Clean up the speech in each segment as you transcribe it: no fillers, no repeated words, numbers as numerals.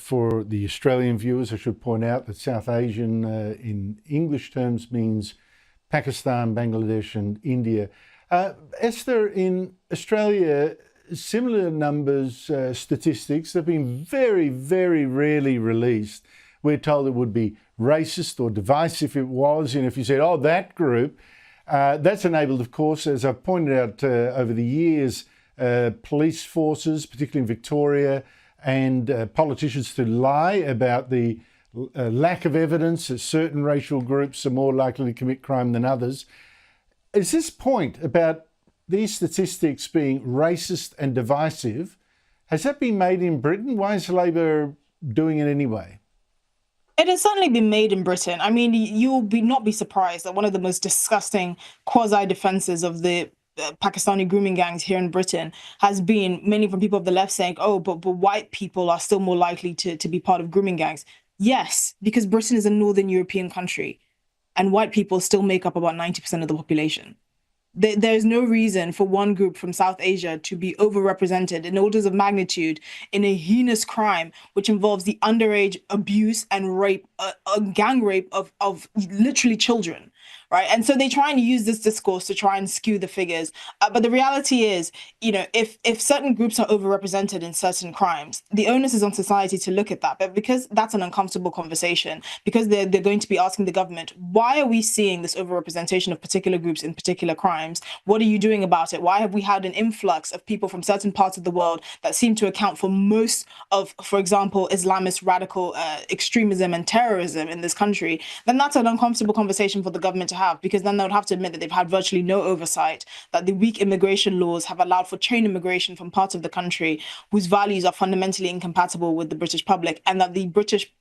For the Australian viewers, I should point out that South Asian in English terms means Pakistan, Bangladesh and India. Esther, in Australia, similar numbers, statistics have been very, very rarely released. We're told it would be racist or divisive if it was. And if you said, oh, that group, that's enabled, of course, as I've pointed out over the years, police forces, particularly in Victoria, and politicians to lie about the lack of evidence that certain racial groups are more likely to commit crime than others. Is this point about these statistics being racist and divisive, has that been made in Britain? Why is Labor doing it anyway? It has certainly been made in Britain. I mean, you'll not be surprised that one of the most disgusting quasi-defences of the Pakistani grooming gangs here in Britain has been mainly from people of the left saying, oh, but white people are still more likely to be part of grooming gangs. Yes, because Britain is a Northern European country and white people still make up about 90% of the population. There's no reason for one group from South Asia to be overrepresented in orders of magnitude in a heinous crime, which involves the underage abuse and rape, gang rape of literally children. Right. And so they try and use this discourse to try and skew the figures. But the reality is, if certain groups are overrepresented in certain crimes, the onus is on society to look at that. But because that's an uncomfortable conversation, because they're going to be asking the government, why are we seeing this overrepresentation of particular groups in particular crimes? What are you doing about it? Why have we had an influx of people from certain parts of the world that seem to account for most of, for example, Islamist radical extremism and terrorism in this country? Then that's an uncomfortable conversation for the government to have, because then they would have to admit that they've had virtually no oversight, that the weak immigration laws have allowed for chain immigration from parts of the country whose values are fundamentally incompatible with the British public, and that the British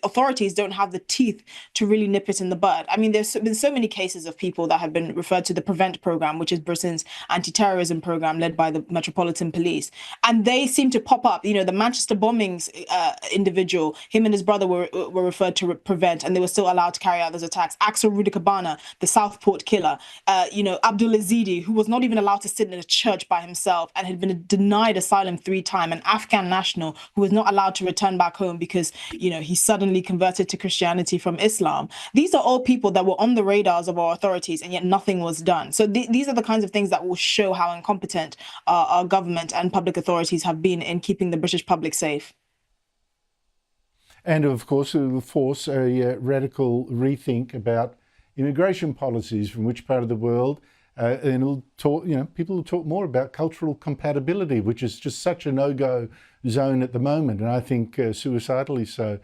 authorities don't have the teeth to really nip it in the bud. I mean, there's been so many cases of people that have been referred to the PREVENT program, which is Britain's anti-terrorism program led by the Metropolitan Police. And they seem to pop up. The Manchester bombings individual, him and his brother were referred to PREVENT, and they were still allowed to carry out those attacks. Axel Rudikabana, the Southport killer, Abdul Azidi, who was not even allowed to sit in a church by himself and had been denied asylum 3 times, an Afghan national who was not allowed to return back home because, he suddenly converted to Christianity from Islam. These are all people that were on the radars of our authorities, and yet nothing was done. So these are the kinds of things that will show how incompetent our government and public authorities have been in keeping the British public safe. And of course, it will force a radical rethink about immigration policies from which part of the world, and it'll talk, people will talk more about cultural compatibility, which is just such a no-go zone at the moment, and I think suicidally so.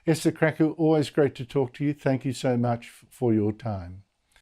Esther Krakue, always great to talk to you. Thank you so much for your time.